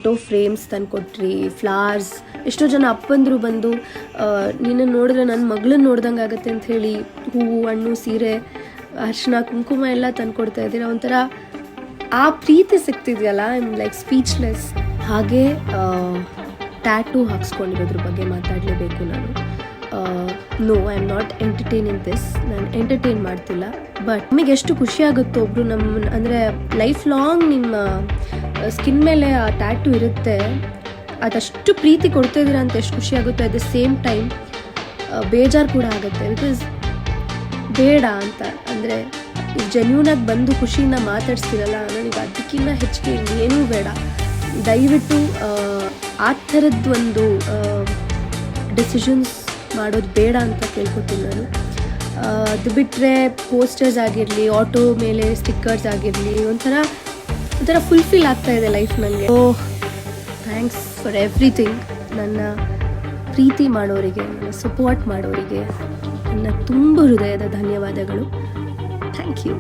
Photo frames ತಂದುಕೊಟ್ರಿ, flowers. ಎಷ್ಟೋ ಜನ ಅಪ್ಪಂದರು ಬಂದು ನಿನ್ನ ನೋಡಿದ್ರೆ ನನ್ನ ಮಗಳನ್ನ ನೋಡ್ದಂಗೆ ಆಗುತ್ತೆ ಅಂತ ಹೇಳಿ ಹೂವು, ಹಣ್ಣು, ಸೀರೆ, ಅರಿಶಿನ, ಕುಂಕುಮ ಎಲ್ಲ ತಂದುಕೊಡ್ತಾ ಇದ್ದೀರಾ. ಒಂಥರ ಆ ಪ್ರೀತಿ ಸಿಗ್ತಿದೆಯಲ್ಲ, ಐ ಆಮ್ ಲೈಕ್ ಸ್ಪೀಚ್ಲೆಸ್. ಹಾಗೆ ಟ್ಯಾಟೂ ಹಾಕ್ಸ್ಕೊಂಡಿರೋದ್ರ ಬಗ್ಗೆ ಮಾತಾಡಲೇಬೇಕು ನಾನು. No, I am not entertaining this. ನಾನು ಎಂಟರ್ಟೈನ್ ಮಾಡ್ತಿಲ್ಲ. ಬಟ್ ನಿಮಗೆ ಎಷ್ಟು ಖುಷಿ ಆಗುತ್ತೋ ಒಬ್ಬರು ಅಂದರೆ ಲೈಫ್ ಲಾಂಗ್ ನಿಮ್ಮ ಸ್ಕಿನ್ ಮೇಲೆ ಆ ಟ್ಯಾಟೂ ಇರುತ್ತೆ, ಅದಷ್ಟು ಪ್ರೀತಿ ಕೊಡ್ತಾ ಇದ್ದೀರಾ ಅಂತ ಎಷ್ಟು ಖುಷಿ ಆಗುತ್ತೆ. ಅಟ್ ದ ಸೇಮ್ ಟೈಮ್ ಬೇಜಾರು ಕೂಡ ಆಗುತ್ತೆ. ಬಿಕಾಸ್ ಬೇಡ ಅಂತ ಅಂದರೆ ಜೆನ್ಯೂನಾಗಿ ಬಂದು ಖುಷಿಯಿಂದ ಮಾತಾಡ್ಸ್ತಿರಲ್ಲ, ನನಗೆ ಅದಕ್ಕಿಂತ ಹೆಚ್ಚಿಗೆ ಏನೂ ಬೇಡ. ದಯವಿಟ್ಟು ಆ ಥರದ್ದೊಂದು ಡಿಸಿಷನ್ಸ್ ಮಾಡೋದು ಬೇಡ ಅಂತ ಕೇಳ್ಕೊತೀನಿ ನಾನು. ಅದು ಬಿಟ್ಟರೆ ಪೋಸ್ಟರ್ಸ್ ಆಗಿರಲಿ, ಆಟೋ ಮೇಲೆ ಸ್ಟಿಕ್ಕರ್ಸ್ ಆಗಿರಲಿ, ಒಂಥರ ಫುಲ್ಫಿಲ್ ಆಗ್ತಾ ಇದೆ ಲೈಫ್ ನನಗೆ. Thanks for everything. ನನ್ನ ಪ್ರೀತಿ ಮಾಡೋರಿಗೆ, ನನ್ನ ಸಪೋರ್ಟ್ ಮಾಡೋರಿಗೆ ನನ್ನ ತುಂಬ ಹೃದಯದ ಧನ್ಯವಾದಗಳು. Thank you.